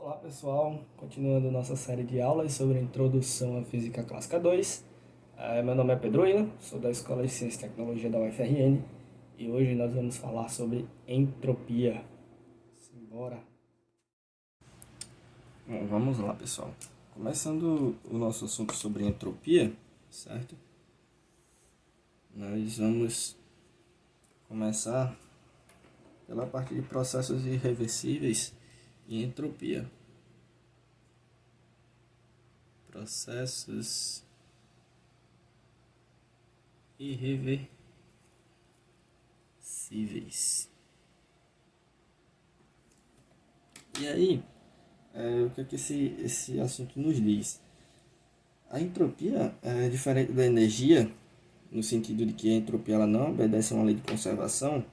Olá pessoal, continuando nossa série de aulas sobre Introdução à Física Clássica 2. Meu nome é Pedro Ina, sou da Escola de Ciência e Tecnologia da UFRN e hoje nós vamos falar sobre entropia. Simbora! Bom, vamos lá pessoal. Começando o nosso assunto sobre entropia, certo? Nós vamos começar pela parte de processos irreversíveis e entropia. Processos irreversíveis. E aí, o que é que esse assunto nos diz? A entropia é diferente da energia, no sentido de que a entropia ela não obedece a uma lei de conservação.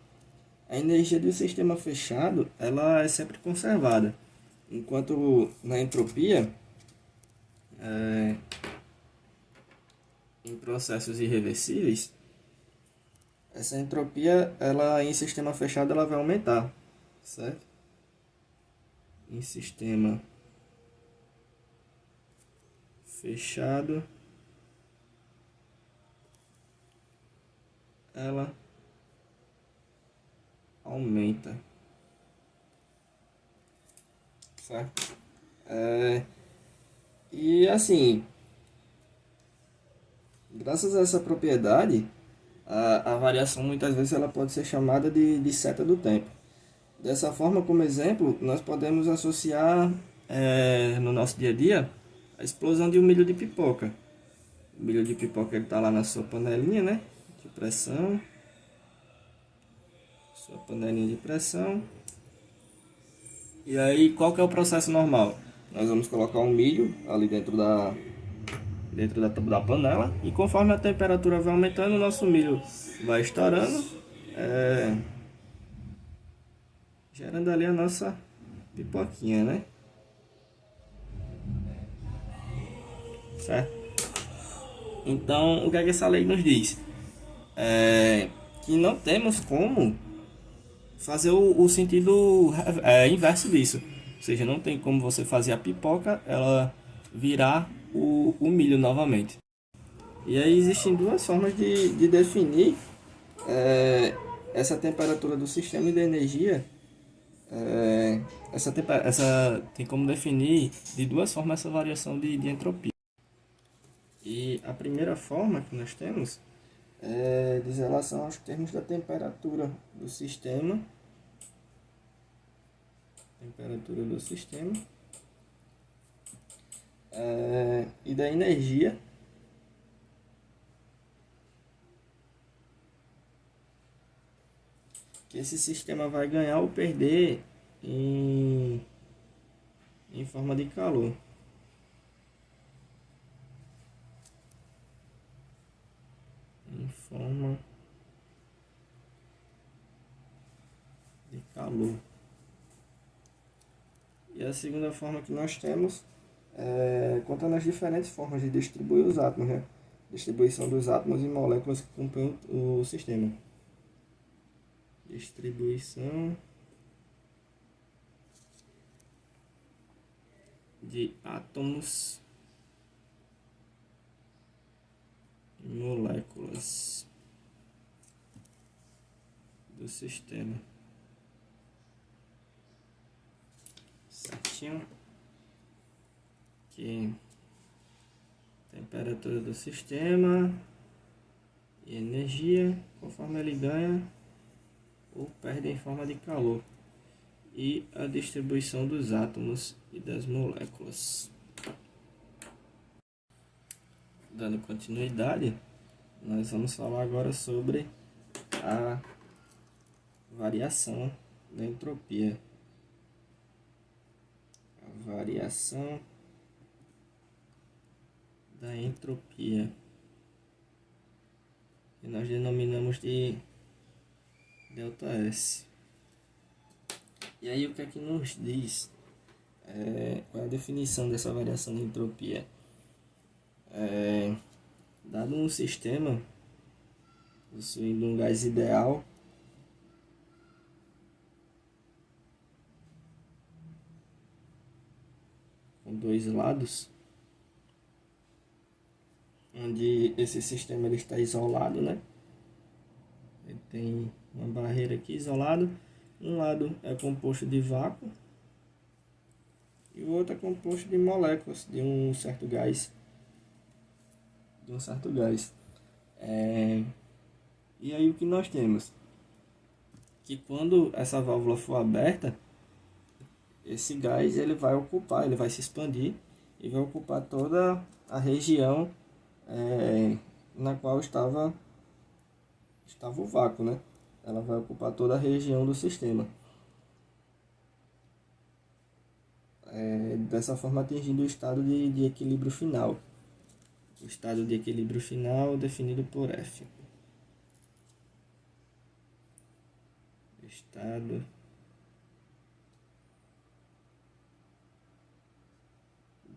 A energia do sistema fechado ela é sempre conservada, enquanto na entropia, em processos irreversíveis, essa entropia ela em sistema fechado ela vai aumentar, certo? Em sistema fechado ela aumenta, certo? E assim, graças a essa propriedade, a variação muitas vezes ela pode ser chamada de seta do tempo. Dessa forma, como exemplo, nós podemos associar no nosso dia a dia a explosão de um milho de pipoca. O milho de pipoca está lá na sua panelinha, né, de pressão, sua panelinha de pressão. E aí, qual que é o processo normal? Nós vamos colocar um milho ali dentro da panela, e conforme a temperatura vai aumentando, o nosso milho vai estourando, gerando ali a nossa pipoquinha, né? Certo? Então, o que é que essa lei nos diz? Que não temos como fazer o sentido inverso disso. Ou seja, não tem como você fazer a pipoca ela virar o milho novamente. E aí existem duas formas de definir essa temperatura do sistema e da energia. Essa tem como definir de duas formas essa variação de entropia. E a primeira forma que nós temos diz relação aos termos da temperatura do sistema e da energia que esse sistema vai ganhar ou perder em forma de calor. Em forma de calor. E a segunda forma que nós temos conta nas diferentes formas de distribuir os átomos, né? Distribuição dos átomos em moléculas que compõem o sistema. Distribuição de átomos em moléculas do sistema. Certinho? Que temperatura do sistema e energia, conforme ele ganha ou perde em forma de calor, e a distribuição dos átomos e das moléculas. Dando continuidade, nós vamos falar agora sobre a variação da entropia. A variação da entropia, que nós denominamos de ΔS. E aí o que é que nos diz? Qual é a definição dessa variação de entropia? Dado um sistema possuindo um gás ideal, dois lados, onde esse sistema ele está isolado, né? Ele tem uma barreira aqui isolada. Um lado é composto de vácuo e o outro é composto de moléculas de um certo gás. E aí o que nós temos? Que quando essa válvula for aberta, esse gás ele vai se expandir e vai ocupar toda a região na qual estava o vácuo, né? Ela vai ocupar toda a região do sistema. Dessa forma atingindo o estado de equilíbrio final. O estado de equilíbrio final definido por F. Estado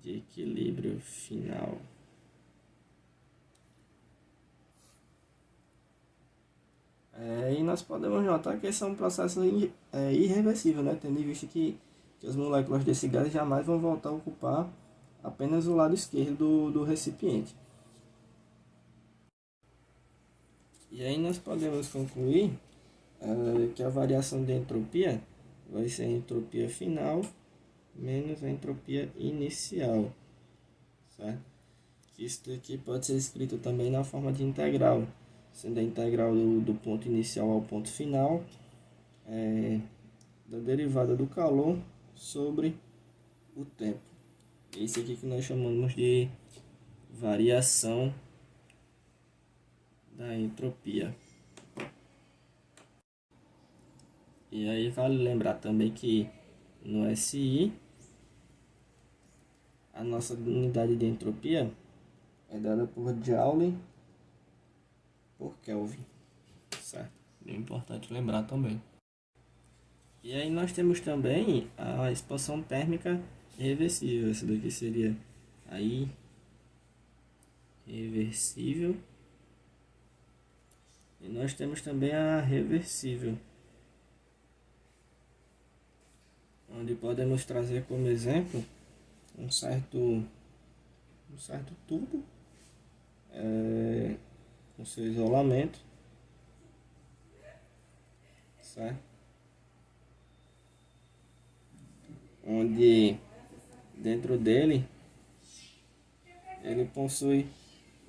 de equilíbrio final. E nós podemos notar que esse é um processo irreversível, né? Tendo em vista que as moléculas desse gás jamais vão voltar a ocupar apenas o lado esquerdo do recipiente. E aí nós podemos concluir que a variação de entropia vai ser a entropia final menos a entropia inicial, certo? Isso aqui pode ser escrito também na forma de integral, sendo a integral do ponto inicial ao ponto final da derivada do calor sobre o tempo. Isso aqui que nós chamamos de variação da entropia. E aí vale lembrar também que no SI a nossa unidade de entropia é dada por Joule por Kelvin, certo? É importante lembrar também. E aí nós temos também a expansão térmica reversível. Essa daqui seria aí reversível. E nós temos também a reversível, onde podemos trazer como exemplo um certo tubo com seu isolamento, certo? Onde dentro dele ele possui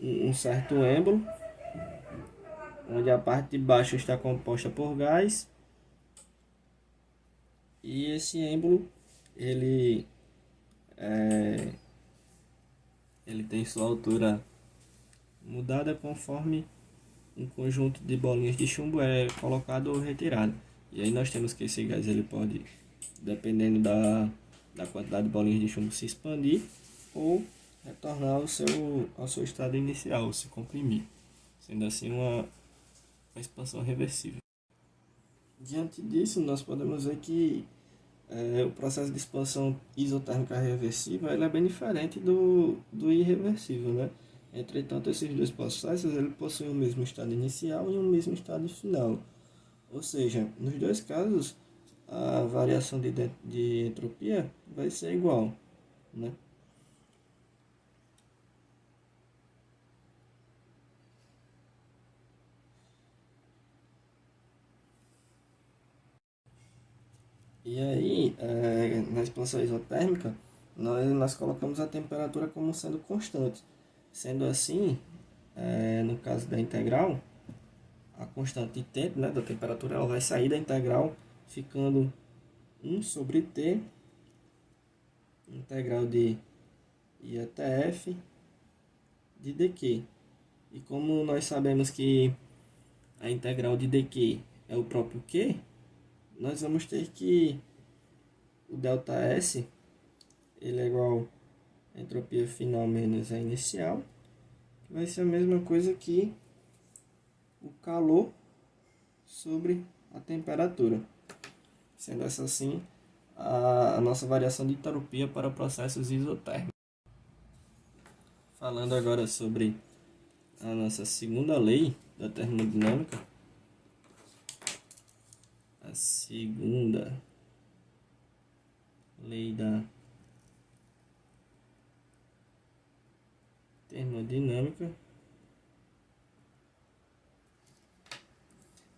um certo êmbolo, onde a parte de baixo está composta por gás, e esse êmbolo ele tem sua altura mudada conforme um conjunto de bolinhas de chumbo é colocado ou retirado. E aí nós temos que esse gás ele pode, dependendo da quantidade de bolinhas de chumbo, se expandir ou retornar ao seu estado inicial, se comprimir, sendo assim uma expansão reversível. Diante disso, nós podemos ver que o processo de expansão isotérmica reversível ele é bem diferente do irreversível, né? Entretanto, esses dois processos ele possuem o mesmo estado inicial e o mesmo estado final. Ou seja, nos dois casos, a variação de entropia vai ser igual, né? E aí, na expansão isotérmica, nós colocamos a temperatura como sendo constante. Sendo assim, no caso da integral, a constante de tempo, né, da temperatura, ela vai sair da integral ficando 1 sobre T, integral de I até F, de dq. E como nós sabemos que a integral de dq é o próprio Q, nós vamos ter que o ΔS ele é igual a entropia final menos a inicial, que vai ser a mesma coisa que o calor sobre a temperatura. Sendo essa assim a nossa variação de entropia para processos isotérmicos. Falando agora sobre a nossa segunda lei da termodinâmica, a segunda lei da termodinâmica.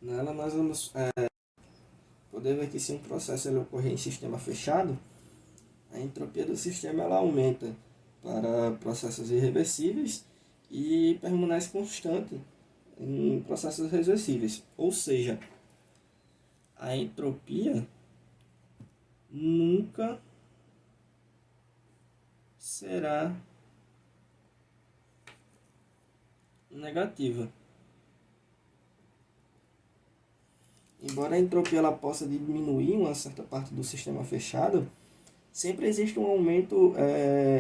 Nela nós vamos poder ver que se um processo ele ocorrer em sistema fechado, a entropia do sistema ela aumenta para processos irreversíveis e permanece constante em processos reversíveis. Ou seja, a entropia nunca será negativa. Embora a entropia ela possa diminuir uma certa parte do sistema fechado, sempre existe um aumento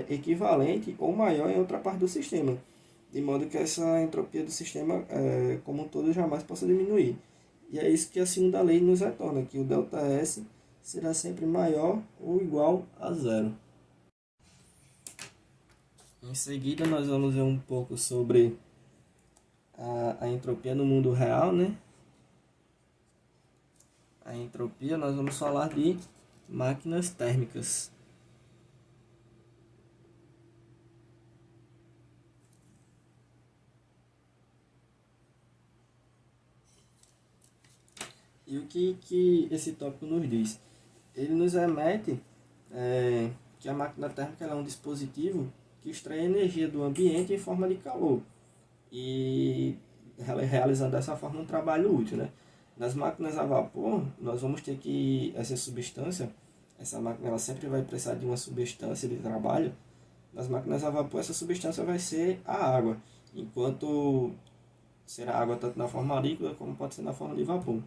equivalente ou maior em outra parte do sistema, de modo que essa entropia do sistema como um todo jamais possa diminuir. E é isso que a segunda lei nos retorna, que o ΔS será sempre maior ou igual a zero. Em seguida nós vamos ver um pouco sobre a entropia no mundo real, né? A entropia nós vamos falar de máquinas térmicas. E o que esse tópico nos diz? Ele nos remete que a máquina térmica é um dispositivo que extrai energia do ambiente em forma de calor e realizando dessa forma um trabalho útil, né? Nas máquinas a vapor, nós vamos ter que essa substância, essa máquina ela sempre vai precisar de uma substância de trabalho. Nas máquinas a vapor, essa substância vai ser a água, enquanto será água tanto na forma líquida como pode ser na forma de vapor.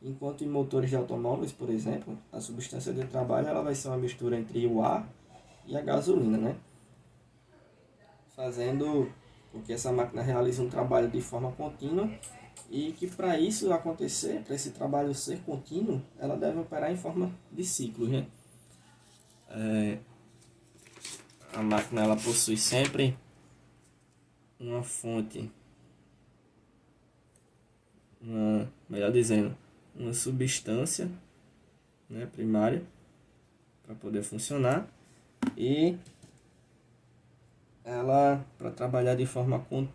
Enquanto em motores de automóveis, por exemplo, a substância de trabalho ela vai ser uma mistura entre o ar e a gasolina, né? Fazendo com que essa máquina realize um trabalho de forma contínua e que para isso acontecer, para esse trabalho ser contínuo, ela deve operar em forma de ciclos, né? A máquina ela possui sempre uma fonte, melhor dizendo, uma substância, né, primária para poder funcionar e ela para trabalhar de forma contínua